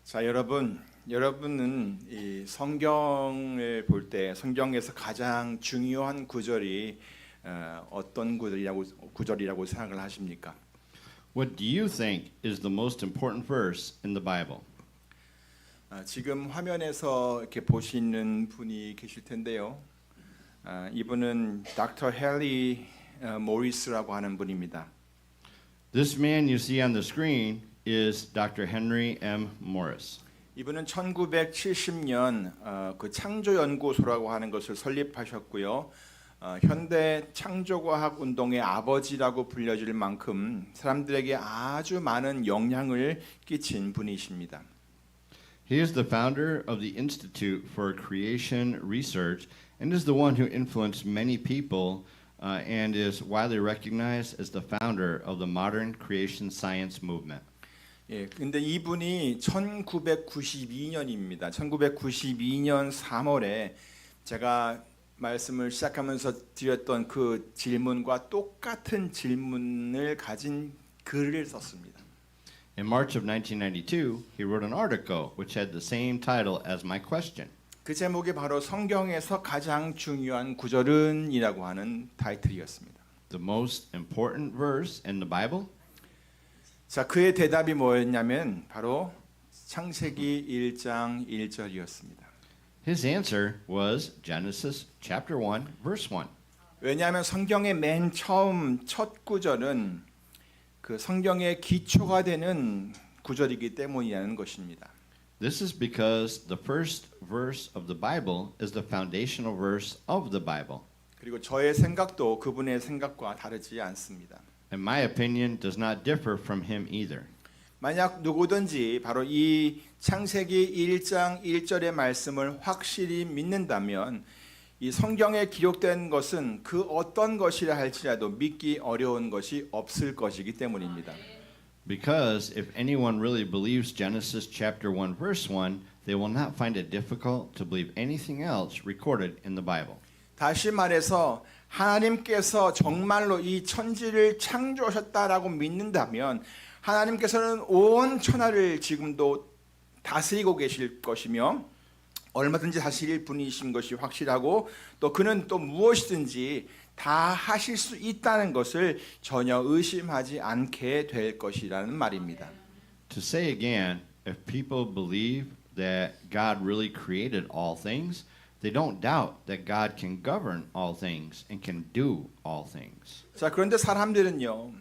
자, 여러분은 이 성경을 볼 때 성경에서 가장 중요한 구절이 어떤 구절이라고 생각을 하십니까? What do you think is the most important verse in the Bible? 지금 화면에서 이렇게 보시는 분이 계실 텐데요. 이분은 닥터 헨리 모리스라고 하는 분입니다. This man you see on the screen is Dr. Henry M. Morris. 이분은 1970년 그 창조연구소라고 하는 것을 설립하셨고요. 현대 창조과학 운동의 아버지라고 불려질 만큼 사람들에게 아주 많은 영향을 끼친 분이십니다. He is the founder of the Institute for Creation Research and is the one who influenced many people and is widely recognized as the founder of the modern creation science movement. 예, 근데 이분이 1992년입니다. 1992년 3월에 제가 말씀을 시작하면서 드렸던 그 질문과 똑같은 질문을 가진 글을 썼습니다. In March of 1992, he wrote an article which had the same title as my question. 그 제목이 바로 성경에서 가장 중요한 구절은이라고 하는 타이틀이었습니다. The most important verse in the Bible? 자, 그의 대답이 뭐였냐면 바로 창세기 1장 1절이었습니다. His answer was Genesis chapter 1 verse 1. 왜냐하면 성경의 맨 처음 첫 구절은 그 성경의 기초가 되는 구절이기 때문이라는 것입니다. This is because the first verse of the Bible is the foundational verse of the Bible. 그리고 저의 생각도 그분의 생각과 다르지 않습니다. And my opinion does not differ from him either. 만약 누구든지 바로 이 창세기 1장 1절의 말씀을 확실히 믿는다면 이 성경에 기록된 것은 그 어떤 것이라 할지라도 믿기 어려운 것이 없을 것이기 때문입니다. Because if anyone really believes Genesis chapter 1 verse 1, they will not find it difficult to believe anything else recorded in the Bible. 다시 말해서 하나님께서 정말로 이 천지를 창조하셨다라고 믿는다면 하나님께서는 온 천하를 지금도 다스리고 계실 것이며 얼마든지 다스릴 분이신 것이 확실하고 또 그는 또 무엇이든지 다 하실 수 있다는 것을 전혀 의심하지 않게 될 것이라는 말입니다. To say again, if people believe that God really created all things, they don't doubt that God can govern all things and can do all things. 자, 그런데 사람들은요,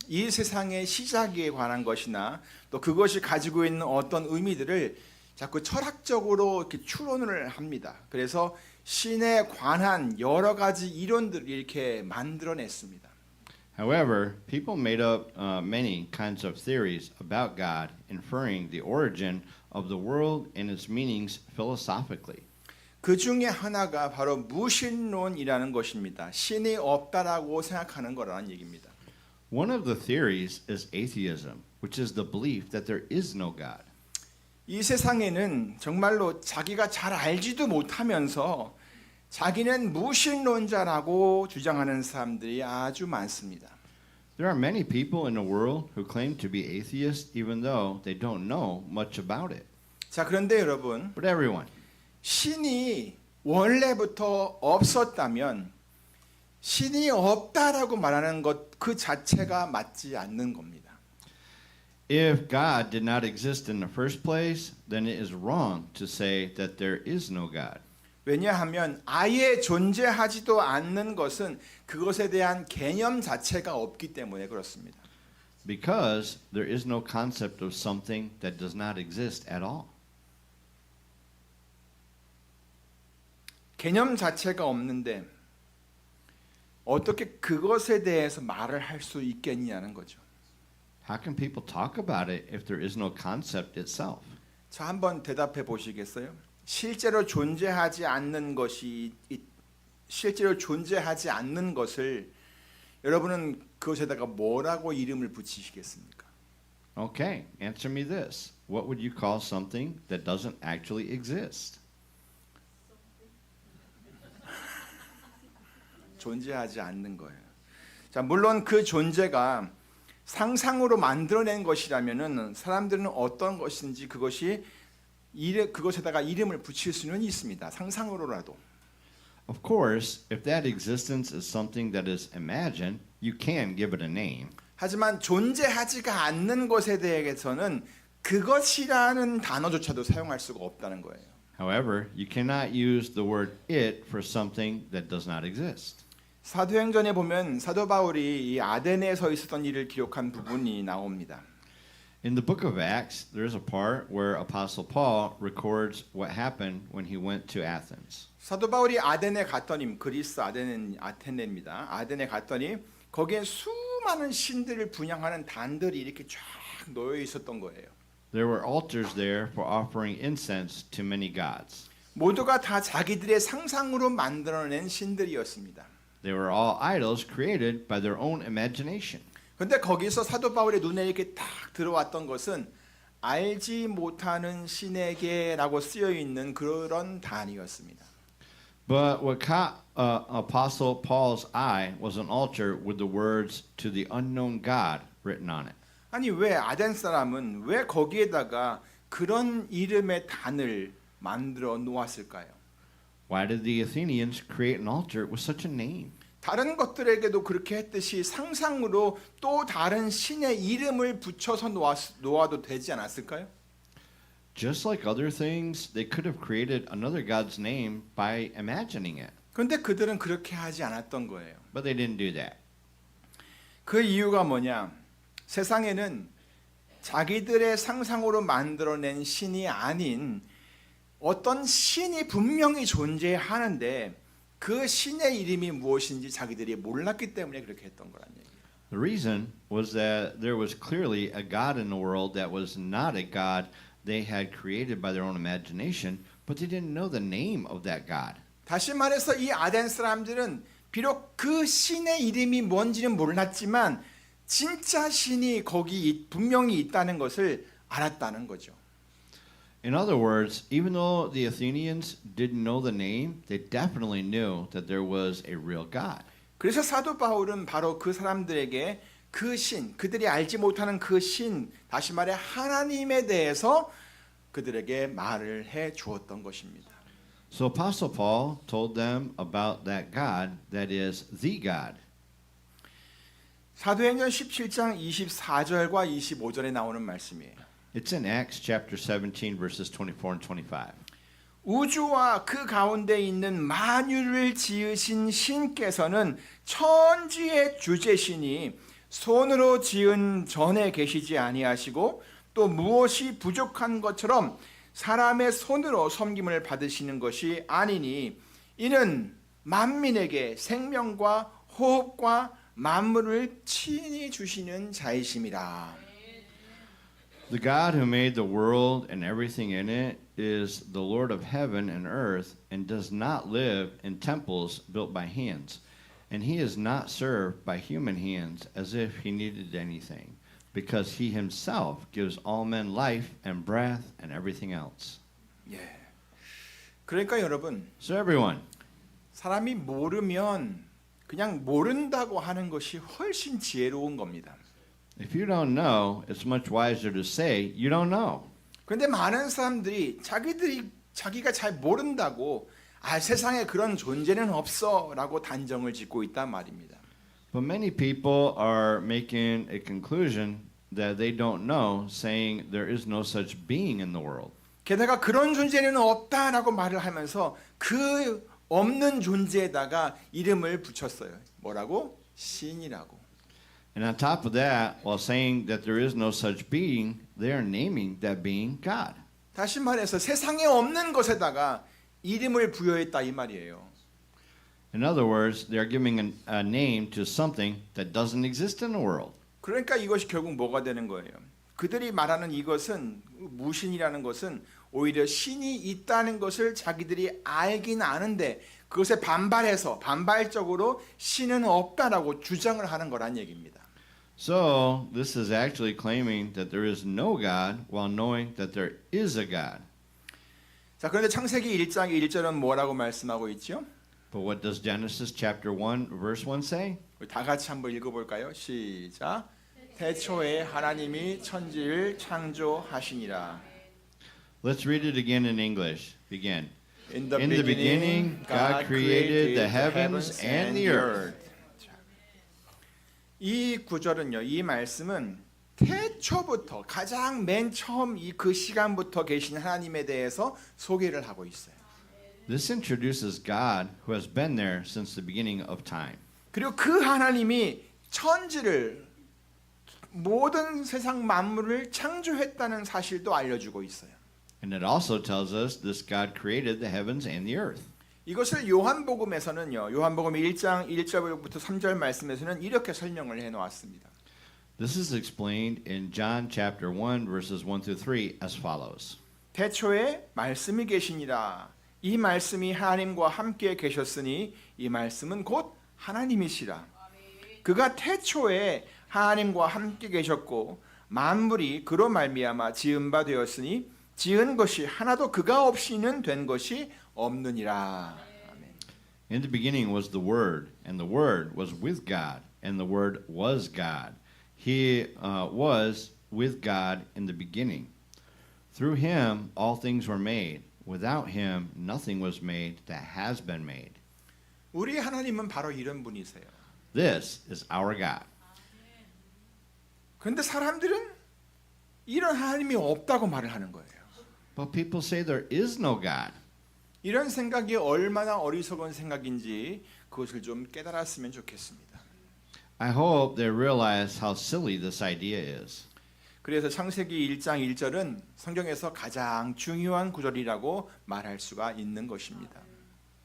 이 세상의 시작에 관한 것이나 또 그것이 가지고 있는 어떤 의미들을 자꾸 철학적으로 이렇게 추론을 합니다. 그래서 신에 관한 여러 가지 이론들을 이렇게 만들어냈습니다. However, people made up many kinds of theories about God, inferring the origin of the world and its meanings philosophically. 그 중에 하나가 바로 무신론이라는 것입니다. 신이 없다라고 생각하는 거라는 얘기입니다. One of the theories is atheism, which is the belief that there is no God. 이 세상에는 정말로 자기가 잘 알지도 못하면서 자기는 무신론자라고 주장하는 사람들이 아주 많습니다. There are many people in the world who claim to be atheists even though they don't know much about it. 자, 그런데 여러분, But everyone, 신이 원래부터 없었다면 신이 없다라고 말하는 것 그 자체가 맞지 않는 겁니다. if God did not exist in the first place, then it is wrong to say that there is no God. 왜냐하면 아예 존재하지도 않는 것은 그것에 대한 개념 자체가 없기 때문에 그렇습니다. Because there is no concept of something that does not exist at all. 개념 자체가 없는데 어떻게 그것에 대해서 말을 할 수 있겠냐는 거죠. How can people talk about it if there is no concept itself? 자, 한번 대답해 보시겠어요? 실제로 존재하지 않는 것이 실제로 존재하지 않는 것을 여러분은 그것에다가 뭐라고 이름을 붙이시겠습니까? Okay, answer me this. What would you call something that doesn't actually exist? 존재하지 않는 거예요. 자, 물론 그 존재가 상상으로 만들어낸 것이라면은 사람들은 어떤 것인지 그것이 그것에다가 이름을 붙일 수는 있습니다. 상상으로라도. Of course, if that existence is something that is imagined, you can give it a name. 하지만 존재하지가 않는 것에 대해서는 그것이라는 단어조차도 사용할 수가 없다는 거예요. However, you cannot use the word it for something that does not exist. 사도행전에 보면 사도 바울이 이 아덴에 서 있었던 일을 기록한 부분이 나옵니다. In the book of Acts, there's a part where Apostle Paul records what happened when he went to Athens. 사도 바울이 아덴에 갔더니 그리스 아덴은 아테네입니다. 아덴에 갔더니 거기에 수많은 신들을 분양하는 단들이 이렇게 쫙 놓여 있었던 거예요. There were altars there for offering incense to many gods. 모두가 다 자기들의 상상으로 만들어낸 신들이었습니다. They were all idols created by their own imagination. 그런데 거기서 사도 바울의 눈에 이렇게 딱 들어왔던 것은 알지 못하는 신에게라고 쓰여 있는 그런 단이었습니다. But what caught Apostle Paul's eye was an altar with the words "to the unknown God" written on it. 아니 왜 아덴 사람은 왜 거기에다가 그런 이름의 단을 만들어 놓았을까요? Why did the Athenians create an altar with such a name? 다른 것들에게도 그렇게 했듯이 상상으로 또 다른 신의 이름을 붙여서 놓아도 되지 않았을까요? Just like other things, they could have created another god's name by imagining it. 그런데 그들은 그렇게 하지 않았던 거예요. But they didn't do that. 그 이유가 뭐냐? 세상에는 자기들의 상상으로 만들어낸 신이 아닌 어떤 신이 분명히 존재하는데 그 신의 이름이 무엇인지 자기들이 몰랐기 때문에 그렇게 했던 거란 얘기예요. The reason was that there was clearly a God in the world that was not a God they had created by their own imagination, but they didn't know the name of that God. 다시 말해서 이 아덴 사람들은 비록 그 신의 이름이 뭔지는 몰랐지만 진짜 신이 거기 분명히 있다는 것을 알았다는 거죠. In other words, even though the Athenians didn't know the name, they definitely knew that there was a real God. 그래서 사도 바울은 바로 그 사람들에게 그 신, 그들이 알지 못하는 그 신, 다시 말해 하나님에 대해서 그들에게 말을 해 주었던 것입니다. So Apostle Paul told them about that God that is the God. 사도행전 17장 24절과 25절에 나오는 말씀이에요. It's in Acts chapter 17 verses 24 and 25. 우주와 그 가운데 있는 만유를 지으신 신께서는 천지의 주제시니 손으로 지은 전에 계시지 아니하시고 또 무엇이 부족한 것처럼 사람의 손으로 섬김을 받으시는 것이 아니니 이는 만민에게 생명과 호흡과 만물을 친히 주시는 자이심이라. The God who made the world and everything in it is the Lord of heaven and earth and does not live in temples built by hands. And he is not served by human hands as if he needed anything, because he himself gives all men life and breath and everything else. 예. 그러니까 여러분, So everyone, 사람이 모르면 그냥 모른다고 하는 것이 훨씬 지혜로운 겁니다. if you don't know, it's much wiser to say you don't know. 그런데 많은 사람들이 자기가 잘 모른다고 세상에 그런 존재는 없어라고 단정을 짓고 있단 말입니다. But many people are making a conclusion that they don't know, saying there is no such being in the world. 게다가 그런 존재는 없다라고 말을 하면서 그 없는 존재에다가 이름을 붙였어요. 뭐라고? 신이라고. And on top of that, while saying that there is no such being, they are naming that being God. 다시 말해서 세상에 없는 것에다가 이름을 부여했다 이 말이에요. In other words, they are giving a name to something that doesn't exist in the world. 그러니까 이것이 결국 뭐가 되는 거예요? 그들이 말하는 이것은 무신이라는 것은 오히려 신이 있다는 것을 자기들이 알긴 아는데 그것에 반발적으로 신은 없다라고 주장을 하는 거란 얘기입니다. So, this is actually claiming that there is no God while knowing that there is a God. 자, 그런데 창세기 1장 1절은 뭐라고 말씀하고 있죠? But what does Genesis chapter 1 verse 1 say? 우리 다 같이 한번 읽어볼까요? 시작. 태초에 하나님이 천지를 창조하시니라. Let's read it again in English. Begin. In In the beginning, God created the heavens and the earth. 이 구절은요, 이 말씀은 태초부터 가장 맨 처음 그 시간부터 계신 하나님에 대해서 소개를 하고 있어요. This introduces God who has been there since the beginning of time. 그리고 그 하나님이 천지를 모든 세상 만물을 창조했다는 사실도 알려주고 있어요. And it also tells us this God created the heavens and the earth. 이것을 요한복음에서는요. 요한복음 1장 1절부터 3절 말씀에서는 이렇게 설명을 해 놓았습니다. This is explained in John chapter 1 verses 1 through 3 as follows. 태초에 말씀이 계시니라. 이 말씀이 하나님과 함께 계셨으니 이 말씀은 곧 하나님이시라. 그가 태초에 하나님과 함께 계셨고 만물이 그로 말미암아 지은 바 되었으니 지은 것이 하나도 그가 없이는 된 것이 없느니라. 아멘. In the beginning was the Word, and the Word was with God, and the Word was God. He was with God in the beginning. Through him all things were made. Without him nothing was made that has been made. 우리 하나님은 바로 이런 분이세요. This is our God. 그런데 사람들은 이런 하나님이 없다고 말을 하는 거예요. But people say there is no God. 이런 생각이 얼마나 어리석은 생각인지 그것을 좀 깨달았으면 좋겠습니다. I hope they realize how silly this idea is. 그래서 창세기 1장 1절은 성경에서 가장 중요한 구절이라고 말할 수가 있는 것입니다.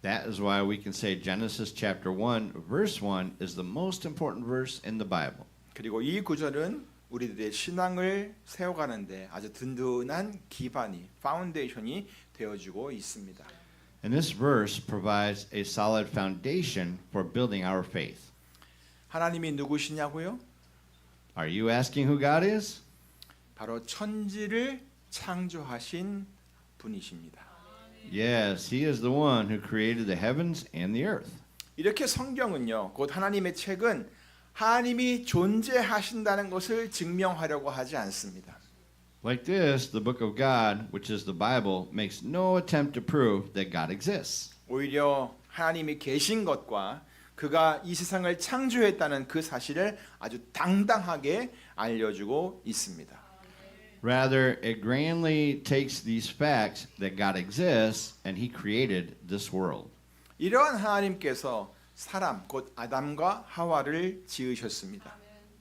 That is why we can say Genesis chapter 1 verse 1 is the most important verse in the Bible. 그리고 이 구절은 우리들의 신앙을 세워가는데 아주 든든한 기반이, 파운데이션이 되어주고 있습니다. And this verse provides a solid foundation for building our faith. 하나님이 누구시냐고요? Are you asking who God is? 바로 천지를 창조하신 분이십니다. Yes, he is the one who created the heavens and the earth. 이렇게 성경은요, 곧 하나님의 책은 하나님이 존재하신다는 것을 증명하려고 하지 않습니다. Like this, the book of God, which is the Bible, makes no attempt to prove that God exists. 오히려 하나님이 계신 것과 그가 이 세상을 창조했다는 그 사실을 아주 당당하게 알려주고 있습니다. Rather, it grandly takes these facts that God exists and he created this world. 이러한 하나님께서 사람, 곧 아담과 하와를 지으셨습니다.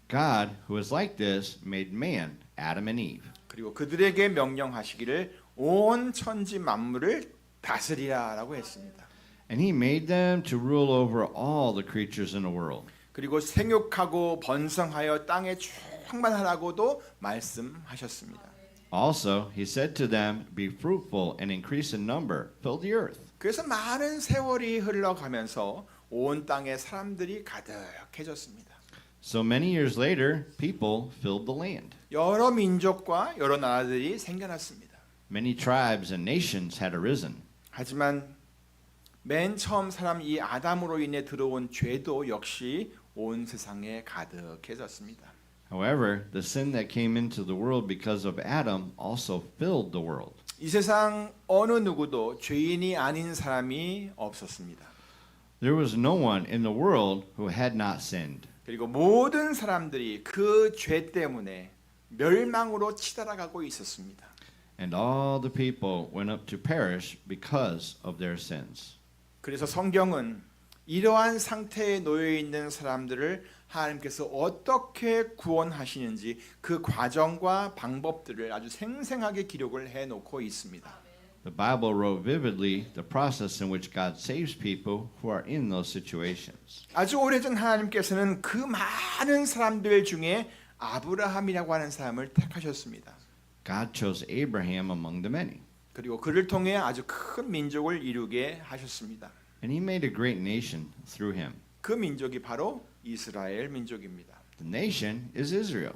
God, who is like this, made man, Adam and Eve. 그리고 그들에게 명령하시기를 온 천지 만물을 다스리라라고 했습니다. And he made them to rule over all the creatures in the world. 그리고 생육하고 번성하여 땅에 충만하라고도 말씀하셨습니다. Also, he said to them, be fruitful and increase in number, fill the earth. 그래서 많은 세월이 흘러가면서 온 땅에 사람들이 가득해졌습니다. So many years later, people filled the land. 여러 민족과 여러 나라들이 생겨났습니다. Many tribes and nations had arisen. 하지만 맨 처음 사람 이 아담으로 인해 들어온 죄도 역시 온 세상에 가득해졌습니다. However, the sin that came into the world because of Adam also filled the world. 이 세상 어느 누구도 죄인이 아닌 사람이 없었습니다. There was no one in the world who had not sinned. 그리고 모든 사람들이 그 죄 때문에 멸망으로 치달아가고 있었습니다. And all the people went up to perish because of their sins. 그래서 성경은 이러한 상태에 놓여 있는 사람들을 하나님께서 어떻게 구원하시는지 그 과정과 방법들을 아주 생생하게 기록을 해 놓고 있습니다. The Bible wrote vividly the process in which God saves people who are in those situations. 아주 오래전 하나님께서는 그 많은 사람들 중에 아브라함이라고 하는 사람을 택하셨습니다. God chose Abraham among the many. 그리고 그를 통해 아주 큰 민족을 이루게 하셨습니다. And he made a great nation through him. 그 민족이 바로 이스라엘 민족입니다. The nation is Israel.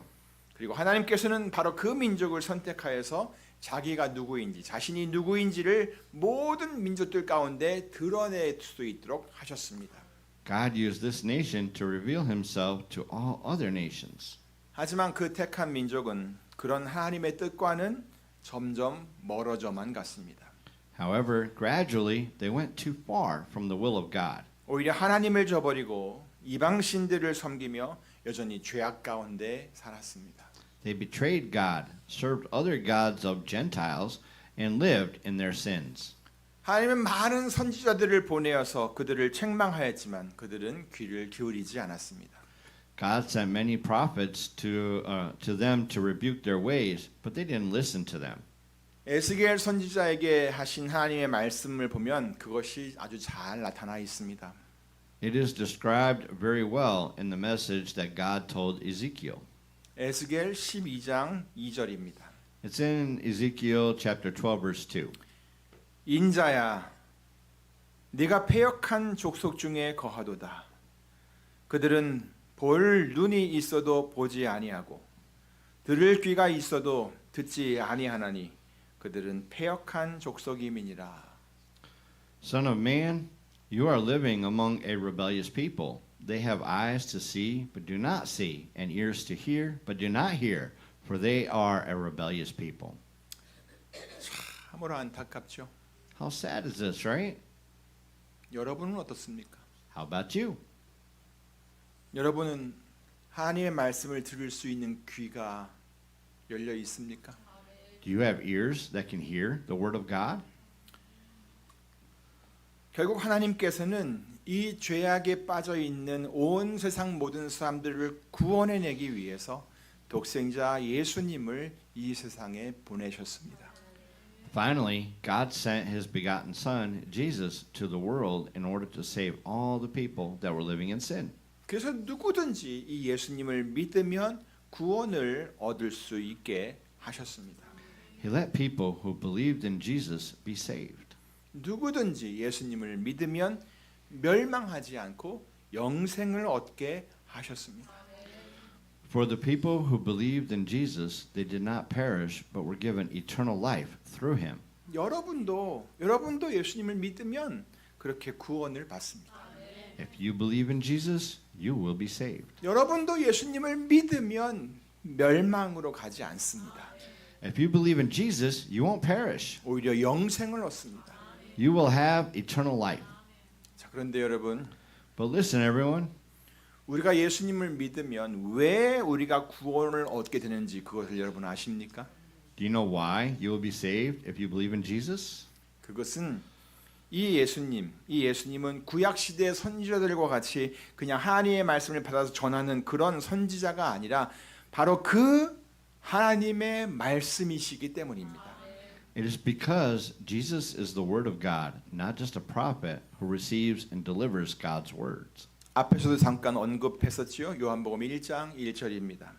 그리고 하나님께서는 바로 그 민족을 선택하여서 자기가 누구인지, 자신이 누구인지를 모든 민족들 가운데 드러낼 수 있도록 하셨습니다. God used this nation to reveal himself to all other nations. 하지만 그 택한 민족은 그런 하나님의 뜻과는 점점 멀어져만 갔습니다. However, gradually they went too far from the will of God. 오히려 하나님을 저버리고 이방 신들을 섬기며 여전히 죄악 가운데 살았습니다. They betrayed God, served other gods of Gentiles, and lived in their sins. 하나님은 많은 선지자들을 보내어서 그들을 책망하였지만 그들은 귀를 기울이지 않았습니다. God sent many prophets to them to rebuke their ways, but they didn't listen to them. 에스겔 선지자에게 하신 하나님의 말씀을 보면 그것이 아주 잘 나타나 있습니다. It is described very well in the message that God told Ezekiel. 에스겔 12장 2절입니다. It's in Ezekiel chapter 12 verse 2. 인자야, 네가 패역한 족속 중에 거하도다. 그들은 볼 눈이 있어도 보지 아니하고 들을 귀가 있어도 듣지 아니하나니 그들은 패역한 족속임이니라. Son of man, you are living among a rebellious people. They have eyes to see, but do not see, and ears to hear, but do not hear, for they are a rebellious people. 참으로 안타깝죠. How sad is this, right? 여러분은 어떻습니까? How about you? 여러분은 하나님의 말씀을 들을 수 있는 귀가 열려 있습니까? Do you have ears that can hear the word of God? 결국 하나님께서는 이 죄악에 빠져 있는 온 세상 모든 사람들을 구원해내기 위해서 독생자 예수님을 이 세상에 보내셨습니다. Finally, God sent his begotten Son, Jesus, to the world in order to save all the people that were living in sin. 그래서 누구든지 이 예수님을 믿으면 구원을 얻을 수 있게 하셨습니다. He let people who believed in Jesus be saved. 누구든지 예수님을 믿으면 멸망하지 않고 영생을 얻게 하셨습니다. For the people who believed in Jesus, they did not perish, but were given eternal life through him. 여러분도 예수님을 믿으면 그렇게 구원을 받습니다. If you believe in Jesus, you will be saved. 여러분도 예수님을 믿으면 멸망으로 가지 않습니다. If you believe in Jesus, you won't perish. 오히려 영생을 얻습니다. You will have eternal life. 자, 그런데 여러분, But listen, everyone. 우리가 예수님을 믿으면 왜 우리가 구원을 얻게 되는지 그것을 여러분 아십니까? Do you know why you will be saved if you believe in Jesus? 그것은 이 예수님은 구약 시대의 선지자들과 같이 그냥 하나님의 말씀을 받아서 전하는 그런 선지자가 아니라 바로 그 하나님의 말씀이시기 때문입니다. It is because Jesus is the Word of God, not just a prophet who receives and delivers God's words. 앞에서도 잠깐 언급했었지요. 요한복음 1장 1절입니다.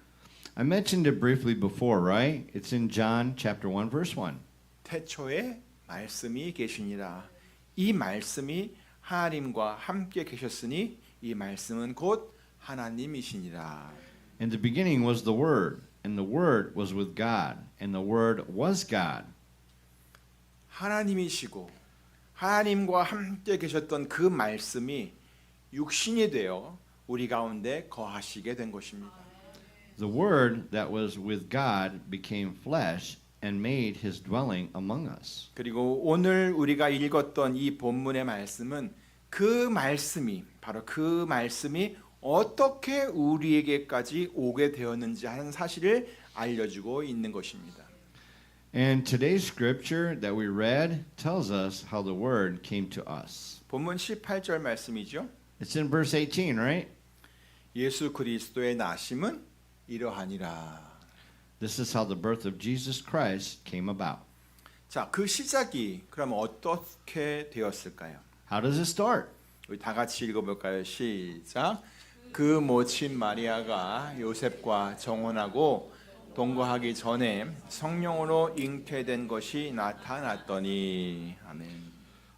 I mentioned it briefly before, right? It's in John chapter 1 verse 1. 태초에 말씀이 계시니라. 이 말씀이 하나님과 함께 계셨으니 이 말씀은 곧 하나님이시니라. In the beginning was the Word, and the Word was with God, and the Word was God. 하나님이시고 하나님과 함께 계셨던 그 말씀이 육신이 되어 우리 가운데 거하시게 된 것입니다. The Word that was with God became flesh and made his dwelling among us. 그리고 오늘 우리가 읽었던 이 본문의 말씀은 바로 그 말씀이 어떻게 우리에게까지 오게 되었는지 하는 사실을 알려주고 있는 것입니다. And today's scripture that we read tells us how the Word came to us. 본문 18절 말씀이죠. It's in verse 18, right? 예수 그리스도의 나심은 이러하니라. This is how the birth of Jesus Christ came about. 자, 그 시작이 그럼 어떻게 되었을까요? How does it start? 우리 다 같이 읽어볼까요? 시작. 그 모친 마리아가 요셉과 정혼하고 동거하기 전에 성령으로 잉태된 것이 나타났더니. 아멘.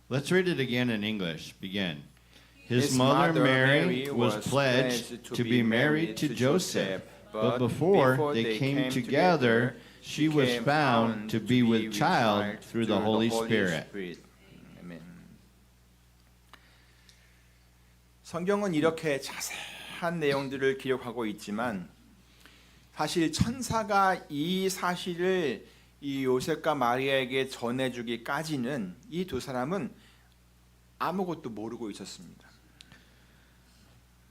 Let's read it again in English. Begin. His mother Mary was pledged to be married to Joseph, but before they came together, she was found to be with child through the Holy Spirit. 아멘. 성경은 이렇게 자세한 내용들을 기록하고 있지만 사실 천사가 이 사실을 이 요셉과 마리아에게 전해주기까지는 이 두 사람은 아무것도 모르고 있었습니다.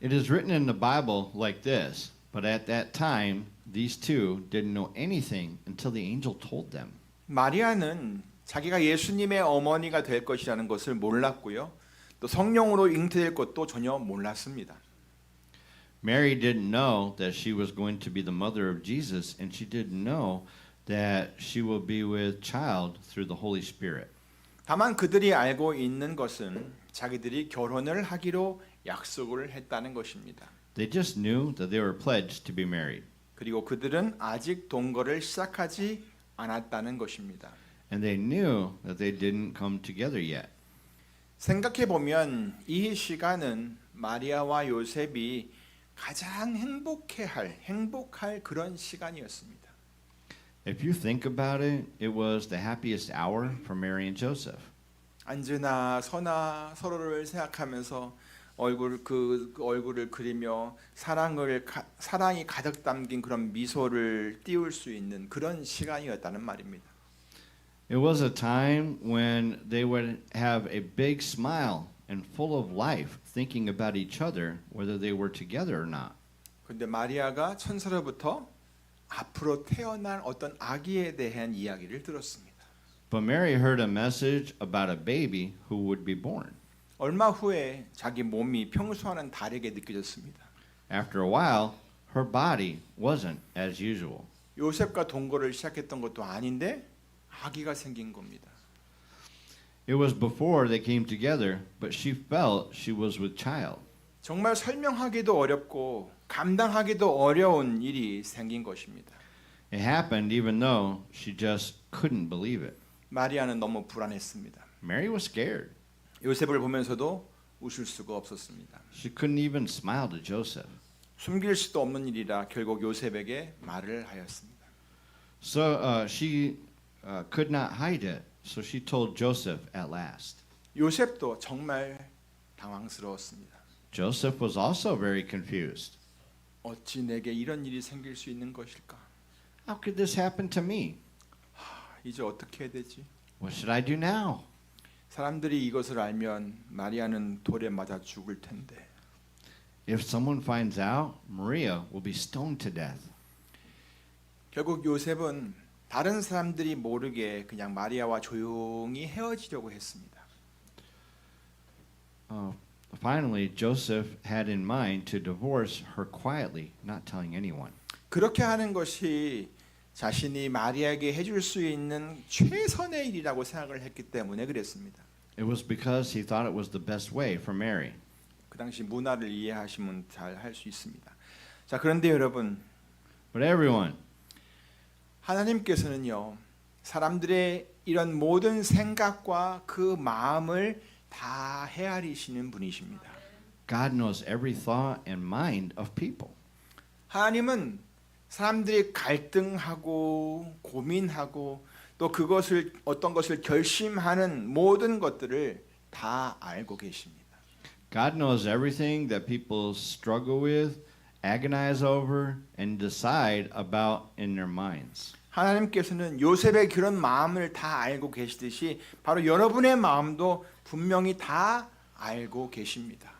It is written in the Bible like this, but at that time, these two didn't know anything until the angel told them. 마리아는 자기가 예수님의 어머니가 될 것이라는 것을 몰랐고요. 또 성령으로 잉태될 것도 전혀 몰랐습니다. Mary didn't know that she was going to be the mother of Jesus, and she didn't know that she will be with child through the Holy Spirit. 다만 그들이 알고 있는 것은 자기들이 결혼을 하기로 약속을 했다는 것입니다. They just knew that they were pledged to be married. 그리고 그들은 아직 동거를 시작하지 않았다는 것입니다. And they knew that they didn't come together yet. 생각해 보면 이 시간은 마리아와 요셉이 가장 행복할 그런 시간이었습니다. If you think about it, it was the happiest hour for Mary and Joseph. 앉으나 서나 서로를 생각하면서 얼굴을 그리며 사랑이 가득 담긴 그런 미소를 띄울 수 있는 그런 시간이었다는 말입니다. It was a time when they would have a big smile and full of life, thinking about each other, whether they were together or not. 그런데 마리아가 천사로부터 앞으로 태어날 어떤 아기에 대한 이야기를 들었습니다. But Mary heard a message about a baby who would be born. 얼마 후에 자기 몸이 평소와는 다르게 느껴졌습니다. After a while, her body wasn't as usual. 요셉과 동거를 시작했던 것도 아닌데 아기가 생긴 겁니다. It was before they came together, but she felt she was with child. 정말 설명하기도 어렵고 감당하기도 어려운 일이 생긴 것입니다. It happened even though she just couldn't believe it. 마리아는 너무 불안했습니다. Mary was scared. 요셉을 보면서도 웃을 수가 없었습니다. She couldn't even smile to Joseph. 숨길 수도 없는 일이라 결국 요셉에게 말을 하였습니다. So she could not hide it. So she told Joseph at last. 요셉도 정말 당황스러웠습니다. Joseph was also very confused. 어찌 내게 이런 일이 생길 수 있는 것일까? How could this happen to me? 이제 어떻게 해야 되지? What should I do now? 사람들이 이것을 알면 마리아는 돌에 맞아 죽을 텐데. If someone finds out, Maria will be stoned to death. 결국 요셉은 다른 사람들이 모르게 그냥 마리아와 조용히 헤어지려고 했습니다. Finally, Joseph had in mind to divorce her quietly, not telling anyone. 그렇게 하는 것이 자신이 마리아에게 해줄 수 있는 최선의 일이라고 생각을 했기 때문에 그랬습니다. It was because he thought it was the best way for Mary. 그 당시 문화를 이해하시면 잘 할 수 있습니다. 자, 그런데 여러분, But everyone, 하나님께서는요, 사람들의 이런 모든 생각과 그 마음을 다 헤아리시는 분이십니다. God knows every thought and mind of people. 하나님은 사람들이 갈등하고 고민하고 또 그것을 어떤 것을 결심하는 모든 것들을 다 알고 계십니다. God knows everything that people struggle with, agonize over, and decide about in their minds. 하나님께서는 요셉의 그런 마음을 다 알고 계시듯이 바로 여러분의 마음도 분명히 다 알고 계십니다.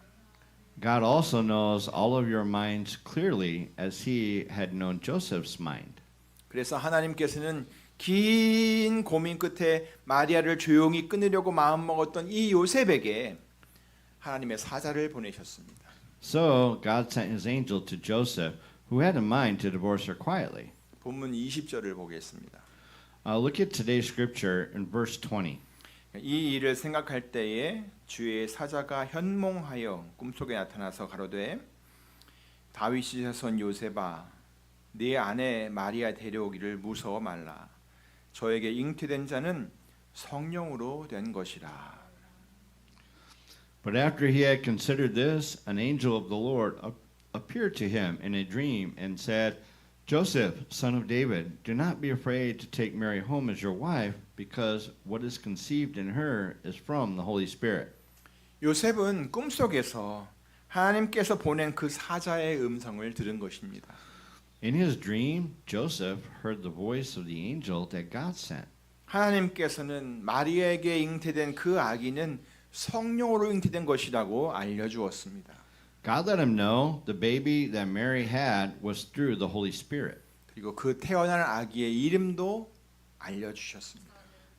God also knows all of your minds clearly as he had known Joseph's mind. 그래서 하나님께서는 긴 고민 끝에 마리아를 조용히 끊으려고 마음먹었던 이 요셉에게 하나님의 사자를 보내셨습니다. So God sent his angel to Joseph, who had in mind to divorce her quietly. 본문 20절을 보겠습니다. Look at today's scripture in verse 20. 이 일을 생각할 때에 주의 사자가 현몽하여 꿈속에 나타나서 가로되 다윗이 자손 요셉아 네 아내 마리아 데려오기를 무서워 말라. 저에게 잉태된 자는 성령으로 된 것이라. But after he had considered this, an angel of the Lord appeared to him in a dream and said, Joseph, son of David, do not be afraid to take Mary home as your wife, because what is conceived in her is from the Holy Spirit. 요셉은 꿈속에서 하나님께서 보낸 그 사자의 음성을 들은 것입니다. In his dream, Joseph heard the voice of the angel that God sent. 하나님께서는 마리아에게 잉태된 그 아기는 성령으로 잉태된 것이라고 알려주었습니다. God let him know the baby that Mary had was through the Holy Spirit. 그리고 그 태어난 아기의 이름도 알려주셨습니다.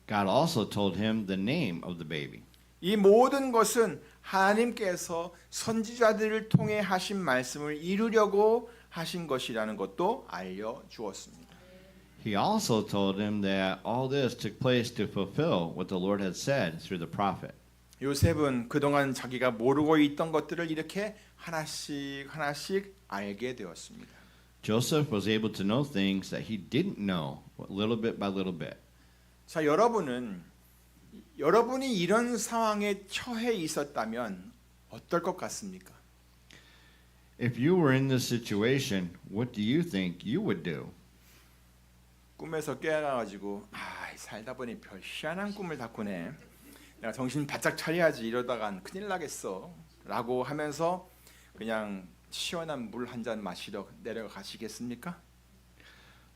God also told him the name of the baby. 이 모든 것은 하나님께서 선지자들을 통해 하신 말씀을 이루려고 하신 것이라는 것도 알려주었습니다. He also told him that all this took place to fulfill what the Lord had said through the prophet. 요셉은 그동안 자기가 모르고 있던 것들을 이렇게 하나씩 알게 되었습니다. Joseph was able to know things that he didn't know, little bit by little bit. 자, 여러분이 이런 상황에 처해 있었다면 어떨 것 같습니까? If you were in this situation, what do you think you would do? 꿈에서 깨어나가지고 살다 보니 별 희한한 꿈을 다 꾸네. 내가 정신 바짝 차려야지 이러다간 큰일 나겠어 라고 하면서 그냥 시원한 물 한 잔 마시러 내려가시겠습니까?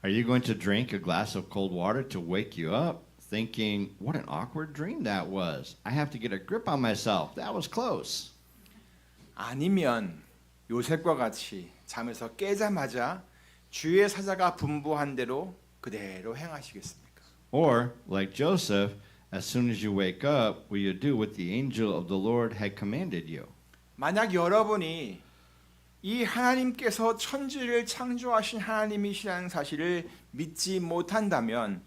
Are you going to drink a glass of cold water to wake you up, thinking, what an awkward dream that was? I have to get a grip on myself. That was close. 아니면 요셉과 같이 잠에서 깨자마자 주의 사자가 분부한 대로 그대로 행하시겠습니까? Or, like Joseph, as soon as you wake up, will you do what the angel of the Lord had commanded you? 만약 여러분이 이 하나님께서 천지를 창조하신 하나님이시라는 사실을 믿지 못한다면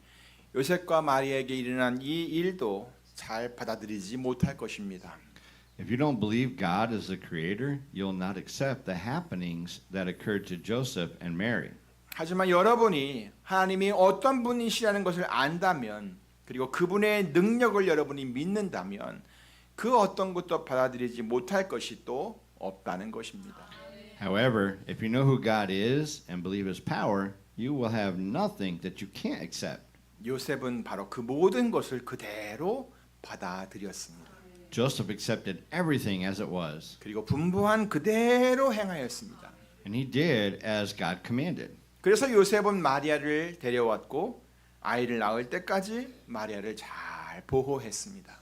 요셉과 마리아에게 일어난 이 일도 잘 받아들이지 못할 것입니다. If you don't believe God is the creator, you'll not accept the happenings that occurred to Joseph and Mary. 하지만 여러분이 하나님이 어떤 분이시라는 것을 안다면 그리고 그분의 능력을 여러분이 믿는다면 그 어떤 것도 받아들이지 못할 것이 또 없다는 것입니다. However, if you know who God is and believe his power, you will have nothing that you can't accept. 요셉은 바로 그 모든 것을 그대로 받아들였습니다. Joseph accepted everything as it was, 그리고 분부한 그대로 행하였습니다. and he did as God commanded. 그래서 요셉은 마리아를 데려왔고 아이를 낳을 때까지 마리아를 잘 보호했습니다.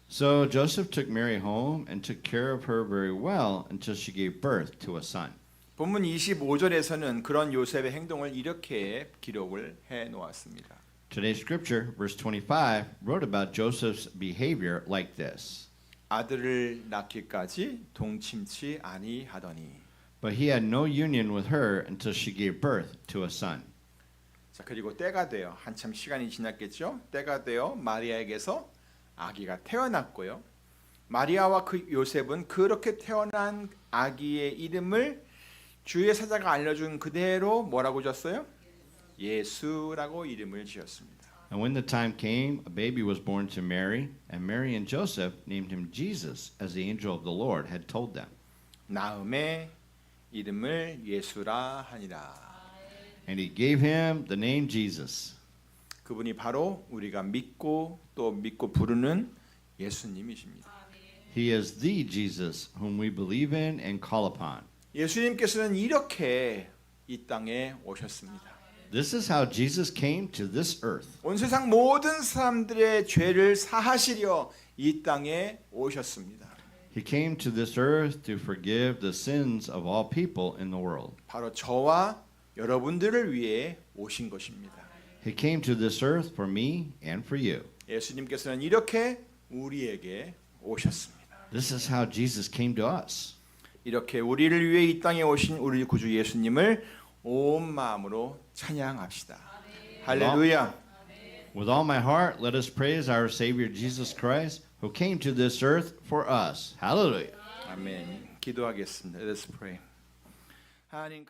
So Joseph took Mary home and took care of her very well until she gave birth to a son. 본문 25절에서는 그런 요셉의 행동을 이렇게 기록을 해 놓았습니다. Today's scripture, verse 25, wrote about Joseph's behavior like this. 아들을 낳기까지 동침치 아니하더니. But he had no union with her until she gave birth to a son. 자, 그리고 때가 되어 한참 시간이 지났겠죠. 때가 되어 마리아에게서 아기가 태어났고요. 마리아와 그 요셉은 그렇게 태어난 아기의 이름을 주의 사자가 알려준 그대로 뭐라고 지었어요? 예수라고 이름을 지었습니다. And when the time came, a baby was born to Mary, and Mary and Joseph named him Jesus, as the angel of the Lord had told them. 나음의 이름을 예수라 하니라. And he gave him the name Jesus. 그분이 바로 우리가 믿고 또 믿고 부르는 예수님이십니다. He is the Jesus whom we believe in and call upon. 예수님께서는 이렇게 이 땅에 오셨습니다. This is how Jesus came to this earth. 온 세상 모든 사람들의 죄를 사하시려 이 땅에 오셨습니다. He came to this earth to forgive the sins of all people in the world. 바로 저와 여러분들을 위해 오신 것입니다. He came to this earth for me and for you. 예수님께서는 이렇게 우리에게 오셨습니다. This is how Jesus came to us. 이렇게 우리를 위해 이 땅에 오신 우리 구주 예수님을 온 마음으로 찬양합시다. 할렐루야. With all my heart, let us praise our Savior Jesus Christ, who came to this earth for us. Hallelujah. 아멘. 기도하겠습니다. Let us pray. 하나님